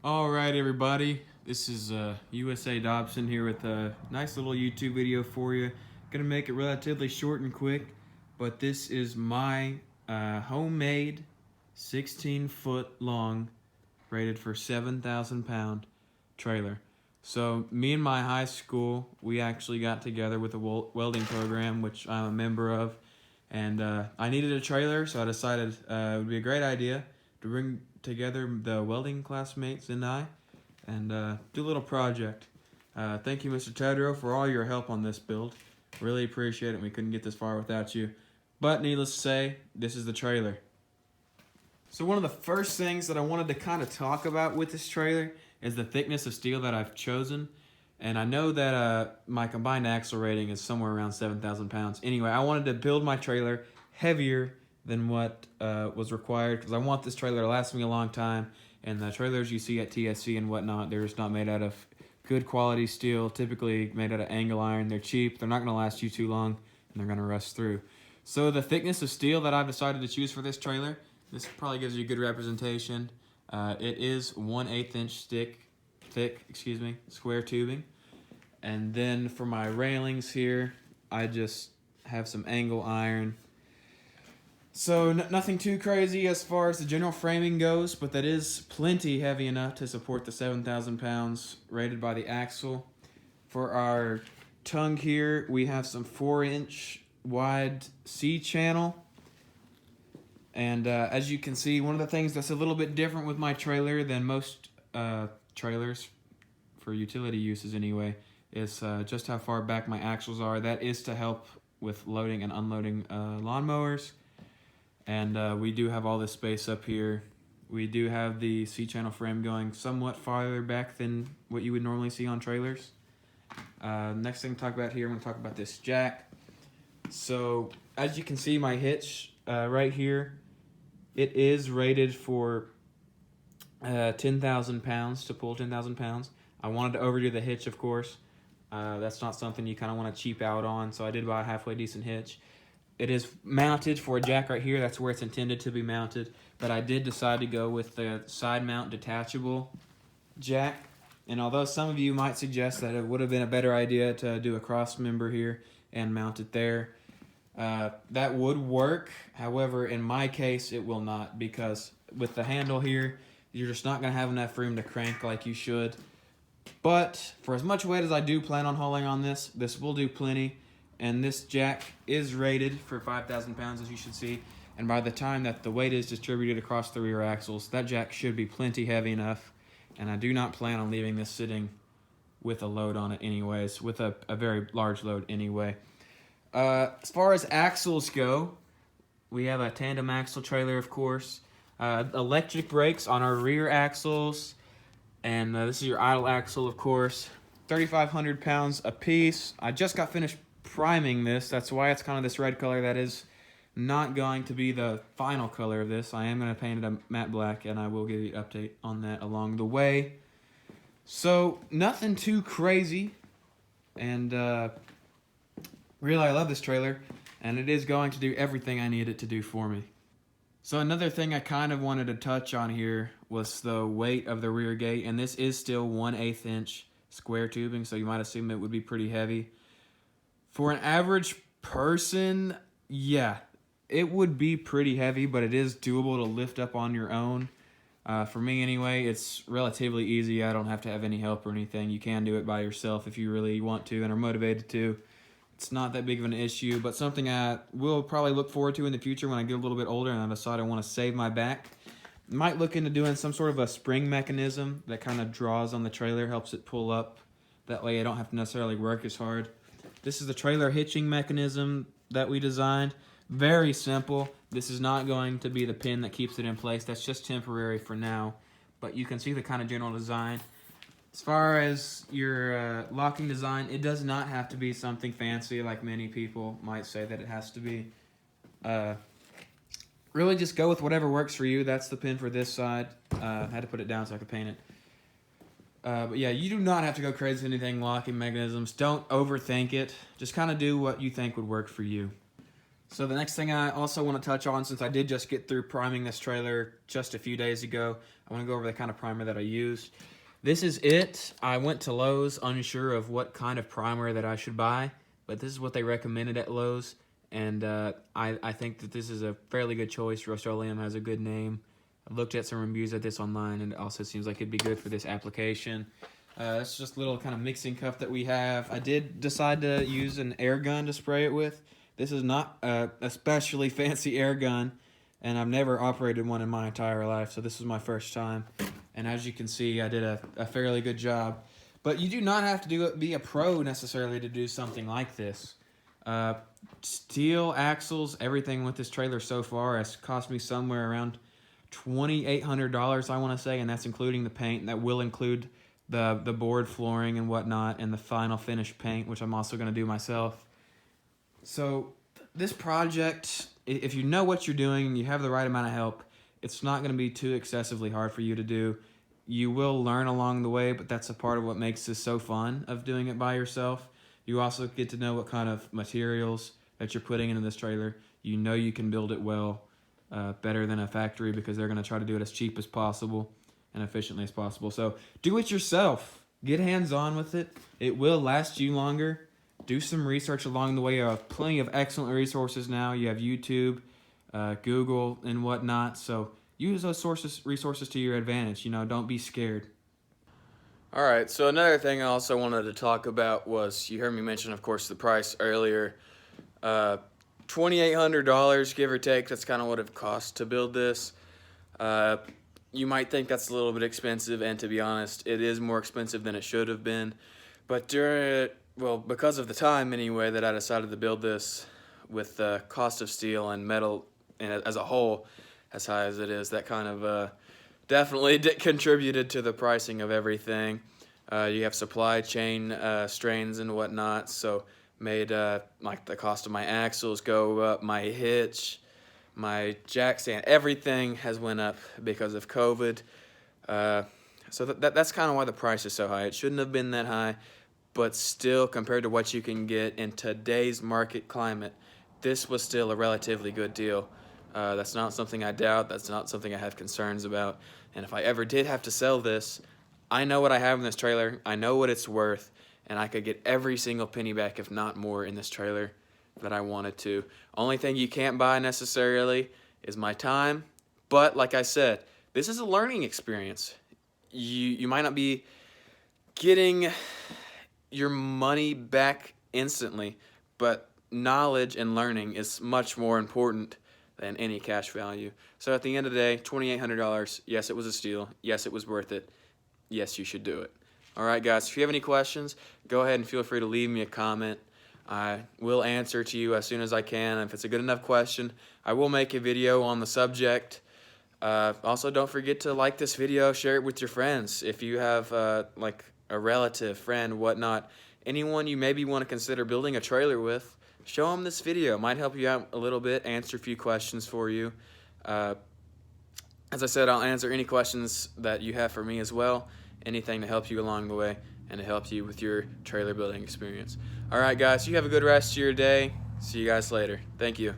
All right, everybody. This is USA Dobson here with a nice little YouTube video for you. Gonna make it relatively short and quick, but this is my homemade 16-foot long, rated for 7,000 pound trailer. So me and my high school, we actually got together with a welding program, which I'm a member of, and I needed a trailer, so I decided it would be a great idea to bring together the welding classmates and I, and do a little project. Thank you, Mr. Tedrow, for all your help on this build. Really appreciate it. We couldn't get this far without you. But needless to say, this is the trailer. So one of the first things that I wanted to kind of talk about with this trailer is the thickness of steel that I've chosen. And I know that my combined axle rating is somewhere around 7,000 pounds. Anyway, I wanted to build my trailer heavier than what was required because I want this trailer to last me a long time. And the trailers you see at TSC and whatnot, they're just not made out of good quality steel, typically made out of angle iron. They're cheap, they're not going to last you too long, and they're going to rust through. So the thickness of steel that I've decided to choose for this trailer, this probably gives you a good representation. It is 1/8 inch thick, square tubing. And then for my railings here, I just have some angle iron. So nothing too crazy as far as the general framing goes, but that is plenty heavy enough to support the 7,000 pounds rated by the axle. For our tongue here, we have some 4-inch wide C-channel. And as you can see, one of the things that's a little bit different with my trailer than most trailers, for utility uses anyway, is just how far back my axles are. That is to help with loading and unloading lawnmowers. And we do have all this space up here. We do have the C-channel frame going somewhat farther back than what you would normally see on trailers. Next thing to talk about here, I'm going to talk about this jack. So as you can see, my hitch right here, it is rated for 10,000 pounds, to pull 10,000 pounds. I wanted to overdo the hitch, of course. That's not something you kind of want to cheap out on, so I did buy a halfway decent hitch. It is mounted for a jack right here. That's where it's intended to be mounted. But I did decide to go with the side mount detachable jack. And although some of you might suggest that it would have been a better idea to do a cross member here and mount it there, that would work. However, in my case, it will not, because with the handle here, you're just not going to have enough room to crank like you should. But for as much weight as I do plan on hauling on this will do plenty. And this jack is rated for 5,000 pounds, as you should see. And by the time that the weight is distributed across the rear axles, that jack should be plenty heavy enough. And I do not plan on leaving this sitting with a load on it anyways, with a very large load anyway. As far as axles go, we have a tandem axle trailer, of course. Electric brakes on our rear axles. And this is your idle axle, of course. 3,500 pounds a piece. I just got finished priming this. That's why it's kind of this red color. That is not going to be the final color of this. I am going to paint it a matte black, and I will give you an update on that along the way. So nothing too crazy, and really I love this trailer, and it is going to do everything I need it to do for me. So another thing I kind of wanted to touch on here was the weight of the rear gate, and this is still 1/8 inch square tubing, so you might assume it would be pretty heavy. For an average person, yeah, it would be pretty heavy, but it is doable to lift up on your own. For me anyway, it's relatively easy. I don't have to have any help or anything. You can do it by yourself if you really want to and are motivated to. It's not that big of an issue, but something I will probably look forward to in the future when I get a little bit older and I decide I want to save my back. Might look into doing some sort of a spring mechanism that kind of draws on the trailer, helps it pull up. That way I don't have to necessarily work as hard. This is the trailer hitching mechanism that we designed. Very simple. This is not going to be the pin that keeps it in place. That's just temporary for now. But you can see the kind of general design. As far as your locking design, it does not have to be something fancy like many people might say that it has to be. Really just go with whatever works for you. That's the pin for this side. I had to put it down so I could paint it. But yeah, you do not have to go crazy with anything locking mechanisms. Don't overthink it. Just kind of do what you think would work for you. So the next thing I also want to touch on, since I did just get through priming this trailer just a few days ago, I want to go over the kind of primer that I used. This is it. I went to Lowe's unsure of what kind of primer that I should buy, but this is what they recommended at Lowe's, and I think that this is a fairly good choice. Rust-Oleum has a good name. I've looked at some reviews of this online, and it also seems like it'd be good for this application. It's just a little kind of mixing cup that we have. I did decide to use an air gun to spray it with. This is not a especially fancy air gun, and I've never operated one in my entire life, so this is my first time. And as you can see, I did a fairly good job. But you do not have to be a pro necessarily to do something like this. Steel axles, everything with this trailer so far has cost me somewhere around $2,800, I want to say, and that's including the paint. That will include the board flooring and whatnot, and the final finished paint, which I'm also going to do myself. So this project, if you know what you're doing and you have the right amount of help, it's not going to be too excessively hard for you to do. You will learn along the way, but that's a part of what makes this so fun of doing it by yourself. You also get to know what kind of materials that you're putting into this trailer. You know you can build it well, better than a factory, because they're going to try to do it as cheap as possible and efficiently as possible. So do it yourself. Get hands-on with it. It will last you longer. Do some research along the way. You have plenty of excellent resources now. You have YouTube, Google, and whatnot. So use those resources to your advantage. You know, don't be scared. All right, so another thing I also wanted to talk about was, you heard me mention, of course, the price earlier. $2,800, give or take. That's kind of what it costs to build this. You might think that's a little bit expensive, and to be honest, it is more expensive than it should have been. But because of the time anyway that I decided to build this, with the cost of steel and metal and as a whole as high as it is, that kind of definitely contributed to the pricing of everything. You have supply chain strains and whatnot, so made like the cost of my axles go up, my hitch, my jack stand, everything has went up because of COVID. So that's kind of why the price is so high. It shouldn't have been that high, but still, compared to what you can get in today's market climate, this was still a relatively good deal. That's not something I doubt. That's not something I have concerns about. And if I ever did have to sell this, I know what I have in this trailer. I know what it's worth, and I could get every single penny back, if not more, in this trailer that I wanted to. Only thing you can't buy necessarily is my time. But like I said, this is a learning experience. You might not be getting your money back instantly, but knowledge and learning is much more important than any cash value. So at the end of the day, $2,800, yes, it was a steal. Yes, it was worth it. Yes, you should do it. All right, guys, if you have any questions, go ahead and feel free to leave me a comment. I will answer to you as soon as I can. If it's a good enough question, I will make a video on the subject. Also, don't forget to like this video, share it with your friends. If you have like a relative, friend, whatnot, anyone you maybe want to consider building a trailer with, show them this video. It might help you out a little bit, answer a few questions for you. As I said, I'll answer any questions that you have for me as well. Anything to help you along the way and to help you with your trailer building experience. All right, guys, you have a good rest of your day. See you guys later. Thank you.